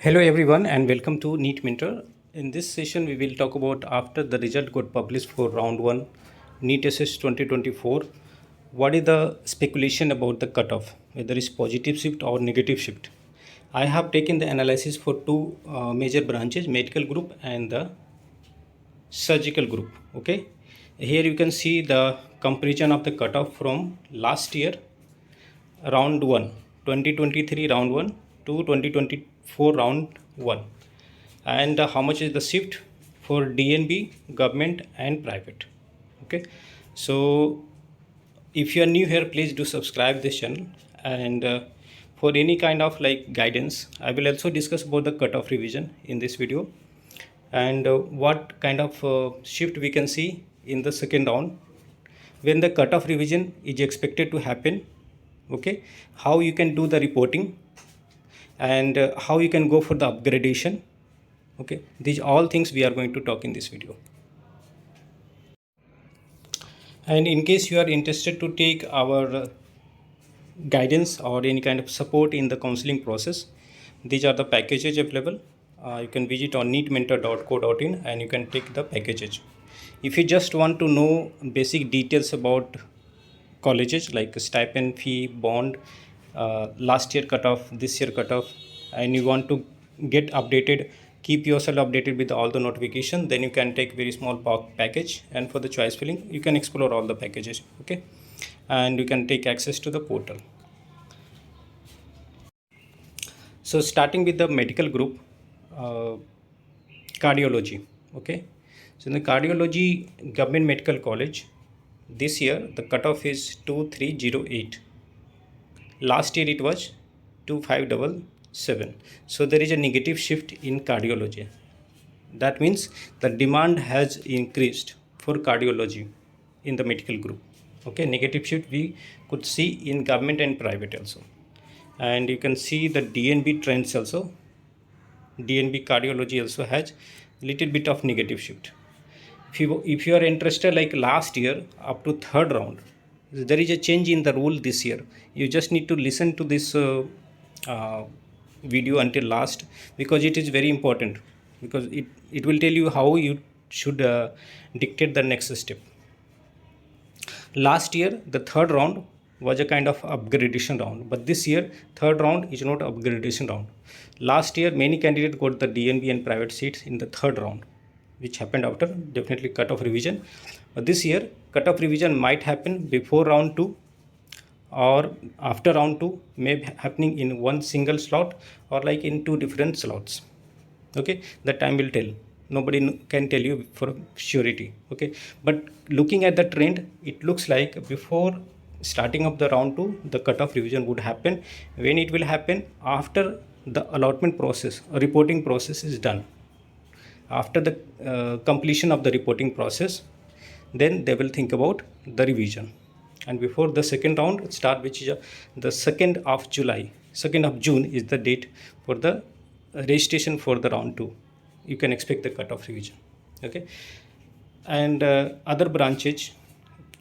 Hello everyone and welcome to NEET Mentor. In this session we will talk about after the result got published for round 1 NEET SS 2024, what is the speculation about the cutoff, whether it's positive shift or negative shift. I have taken the analysis for two major branches, medical group and the surgical group. Okay, here you can see the comparison of the cutoff from last year round 1 2023 round 1 to 2024 round 1, and how much is the shift for DNB, government and private. Okay, so if you are new here, please do subscribe this channel, and for any kind of like guidance, I will also discuss about the cutoff revision in this video, and what kind of shift we can see in the second round when the cutoff revision is expected to happen. Okay, how you can do the reporting, and how you can go for the upgradation. Okay, these all things we are going to talk in this video. And in case you are interested to take our guidance or any kind of support in the counseling process, these are the packages available. You can visit on neetmentor.co.in and you can take the packages. If you just want to know basic details about colleges like stipend, fee, bond, last year cutoff, this year cutoff, and you want to get updated, keep yourself updated with all the notification, then you can take very small package, and for the choice filling you can explore all the packages. Okay, and you can take access to the portal. So starting with the medical group, cardiology. Okay, so in the cardiology government medical college, this year the cutoff is 2308. Last year it was 2577. So there is a negative shift in cardiology. That means the demand has increased for cardiology in the medical group. Okay, negative shift we could see in government and private also. And you can see the DNB trends also. DNB cardiology also has little bit of negative shift. If you are interested, like last year up to third round, there is a change in the rule this year. You just need to listen to this video until last, because it is very important, because it will tell you how you should dictate the next step. Last year the third round was a kind of upgradation round, but this year third round is not upgradation round. Last year many candidates got the DNB and private seats in the third round, which happened after definitely cutoff revision. But this year cutoff revision might happen before round 2 or after round 2, may be happening in one single slot or like in two different slots. Okay, the time will tell. Nobody can tell you for surety. Okay, but looking at the trend, it looks like before starting of the round 2 the cutoff revision would happen. When it will happen? After the allotment process, reporting process is done. After the completion of the reporting process, then they will think about the revision, and before the second round start, which is the 2nd of July, 2nd of June is the date for the registration for the round 2. You can expect the cutoff revision. Okay, and other branches,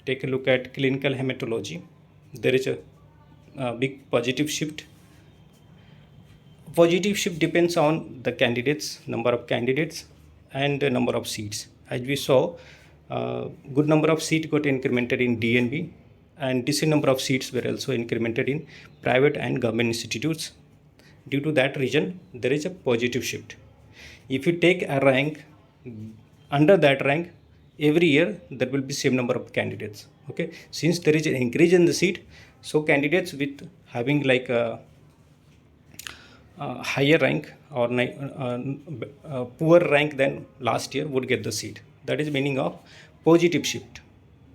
take a look at clinical hematology. There is a big positive shift. Positive shift depends on the candidates, number of candidates and the number of seats. As we saw, good number of seats got incremented in DNB, and decent number of seats were also incremented in private and government institutes. Due to that reason, there is a positive shift. If you take a rank, under that rank, every year there will be same number of candidates. Okay, since there is an increase in the seat, so candidates with having like a higher rank or poor rank than last year would get the seat. That is meaning of positive shift.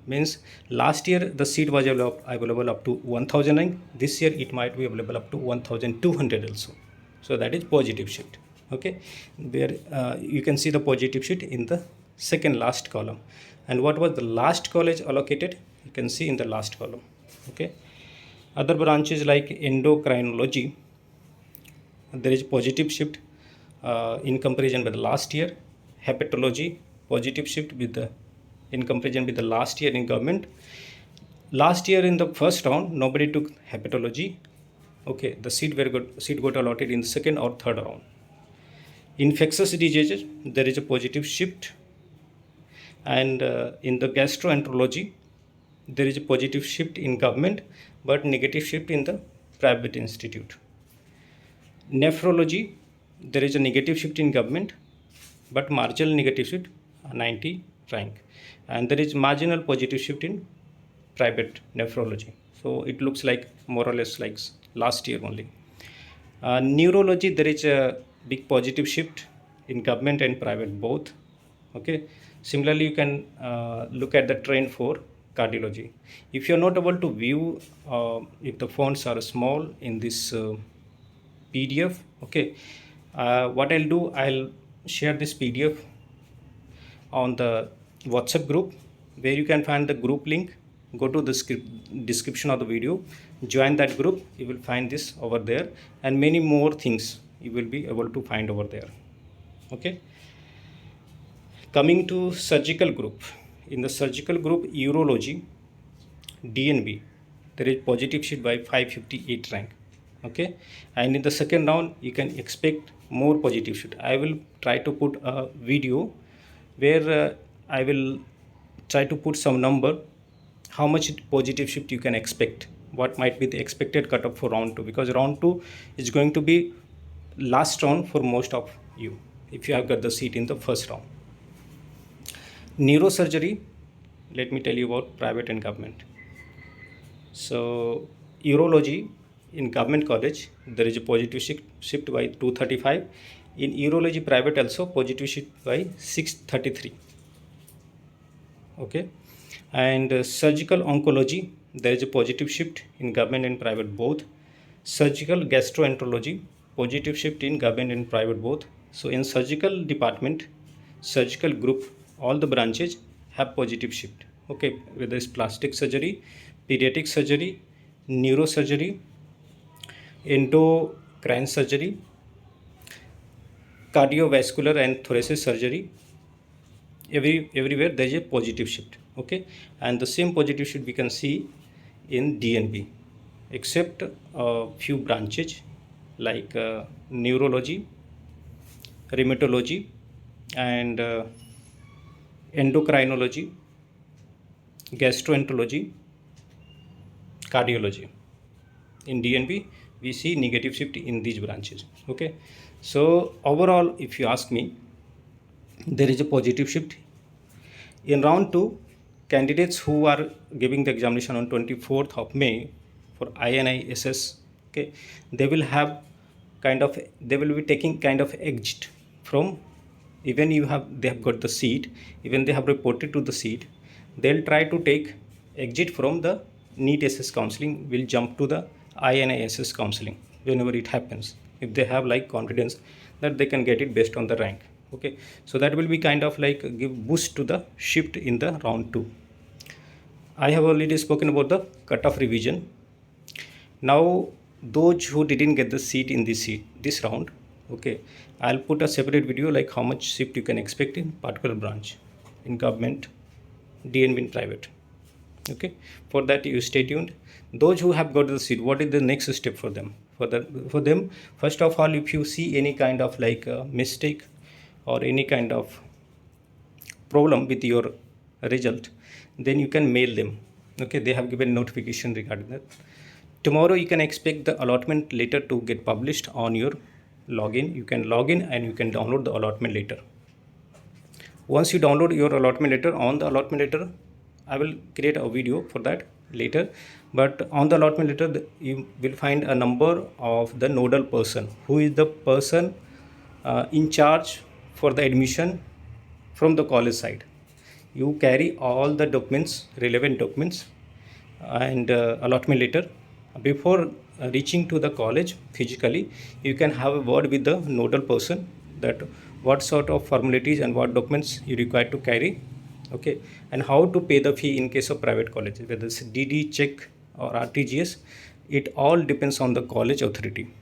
Means last year the seat was available up to 1000 rank. This year it might be available up to 1200 also. So that is positive shift. Okay, where you can see the positive shift in the second last column. And what was the last college allocated? You can see in the last column. Okay, other branches like endocrinology, there is positive shift in comparison with the last year. Hepatology, positive shift with the in comparison with the last year in government. Last year in the first round nobody took hepatology. Okay, the seat got allotted in the second or third round. Infectious diseases, there is a positive shift, and in the gastroenterology, there is a positive shift in government but negative shift in the private institute. Nephrology, there is a negative shift in government but marginal negative shift, 90 rank, and there is marginal positive shift in private nephrology. So it looks like more or less like last year only. Neurology, there is a big positive shift in government and private both. Okay. Similarly, you can look at the trend for cardiology. If you are not able to view, if the fonts are small in this PDF, okay, what I'll do, I'll share this PDF on the WhatsApp group, where you can find the group link. Go to the description of the video, join that group, you will find this over there, and many more things you will be able to find over there. Okay. Coming to surgical group, in the surgical group, urology, DNB, there is positive shift by 558 rank. Okay, and in the second round you can expect more positive shift. I will try to put a video where I will try to put some number, how much positive shift you can expect, what might be the expected cutoff for round 2, because round 2 is going to be last round for most of you if you have got the seat in the first round. Neurosurgery, let me tell you about private and government. So urology, in government college there is a positive shift by 235. In urology private also positive shift by 633. Okay. And surgical oncology, there is a positive shift in government and private both. Surgical gastroenterology, positive shift in government and private both. So in surgical department, surgical group, all the branches have positive shift. Okay, whether it's plastic surgery, pediatric surgery, neurosurgery, endocrine surgery, cardiovascular and thoracic surgery, everywhere there is a positive shift. Okay, and the same positive shift we can see in DNB, except a few branches like neurology, rheumatology, and endocrinology, gastroenterology, cardiology. In DNB we see negative shift in these branches. Okay, so overall if you ask me, there is a positive shift. In round 2, candidates who are giving the examination on 24th of May for NEET SS, okay, they will be taking kind of exit from, even they have got the seat, even they have reported to the seat, they'll try to take exit from the NEET SS counseling, will jump to the NEET SS counseling whenever it happens, if they have like confidence that they can get it based on the rank. Okay, so that will be kind of like give boost to the shift in the round 2. I have already spoken about the cutoff revision. Now those who didn't get the seat in this round, okay, I'll put a separate video like how much shift you can expect in particular branch, in government, DNB, in private. Okay, for that you stay tuned. Those who have got the seat, what is the next step for them? For them, first of all, if you see any kind of like mistake or any kind of problem with your result, then you can mail them. Okay, they have given notification regarding that. Tomorrow you can expect the allotment letter to get published on your login. You can log in and you can download the allotment letter. Once you download your allotment letter, on the allotment letter, I will create a video for that later, but on the allotment letter you will find a number of the nodal person, who is the person in charge for the admission from the college side. You carry all the documents, relevant documents, and allotment letter. Before reaching to the college physically, you can have a word with the nodal person that what sort of formalities and what documents you require to carry. Okay, and how to pay the fee in case of private colleges, whether it's DD, check or RTGS, it all depends on the college authority.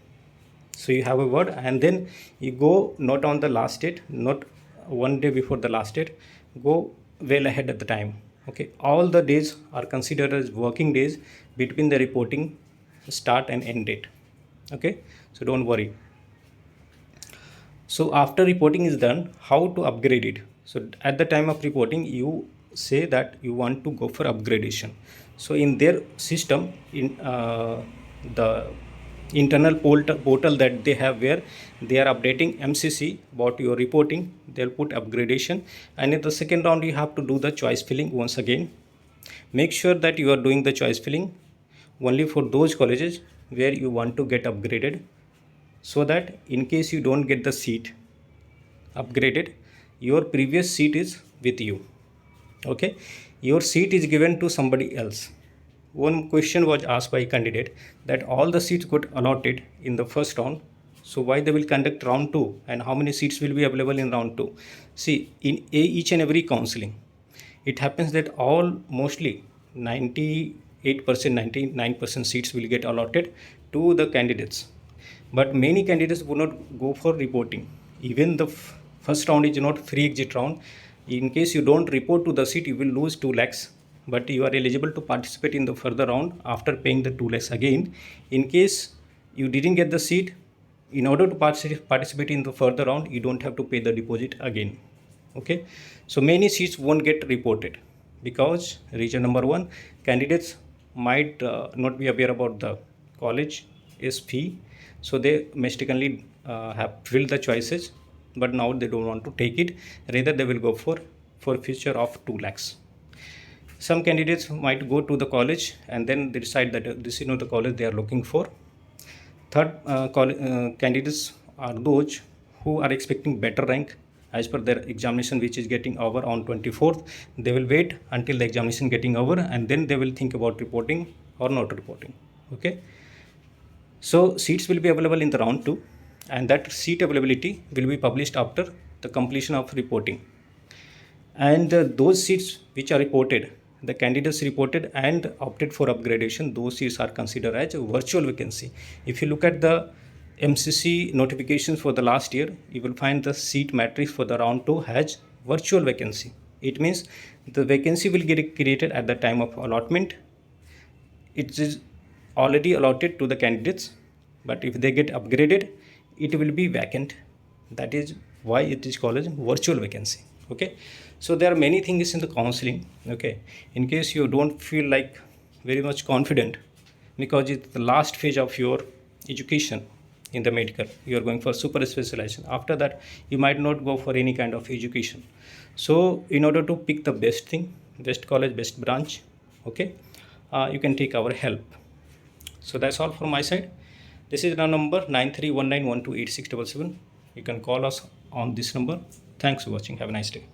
So you have a word, and then you go not on the last date, not one day before the last date, go well ahead at the time. Okay, all the days are considered as working days between the reporting start and end date. Okay, so don't worry. So after reporting is done, how to upgrade it? So at the time of reporting, you say that you want to go for upgradation. So in their system, in the internal portal that they have, where they are updating MCC about your reporting, they'll put upgradation. And in the second round, you have to do the choice filling once again. Make sure that you are doing the choice filling only for those colleges where you want to get upgraded, so that in case you don't get the seat upgraded, your previous seat is with you. Okay, your seat is given to somebody else. One question was asked by candidate that all the seats got allotted in the first round, so why they will conduct round 2, and how many seats will be available in round 2? See, in each and every counseling, it happens that all mostly 98%, 99% seats will get allotted to the candidates, but many candidates would not go for reporting. Even the first round is not free exit round. In case you don't report to the seat, you will lose 2 lakhs, but you are eligible to participate in the further round after paying the 2 lakhs again. In case you didn't get the seat, in order to participate in the further round, you don't have to pay the deposit again. Okay, so many seats won't get reported because reason number 1, candidates might not be aware about the college is fee, so they mistakenly have filled the choices, but now they don't want to take it. Rather, they will go for future of 2 lakhs. Some candidates might go to the college and then they decide that this is not the college they are looking for. Third, candidates are those who are expecting better rank as per their examination, which is getting over on 24th. They will wait until the examination getting over, and then they will think about reporting or not reporting. Okay, so seats will be available in the round 2, and that seat availability will be published after the completion of reporting. And those seats which are reported, the candidates reported and opted for upgradation, those seats are considered as a virtual vacancy. If you look at the MCC notifications for the last year, you will find the seat matrix for the round 2 has virtual vacancy. It means the vacancy will get created at the time of allotment. It is already allotted to the candidates, but if they get upgraded, it will be vacant. That is why it is called as virtual vacancy. Okay, so there are many things in the counseling. Okay, in case you don't feel like very much confident, because it's the last phase of your education in the medical, you are going for super specialization. After that, you might not go for any kind of education. So in order to pick the best thing, best college, best branch, okay, you can take our help. So that's all from my side. This is our number 9319128677. You can call us on this number. Thanks for watching. Have a nice day.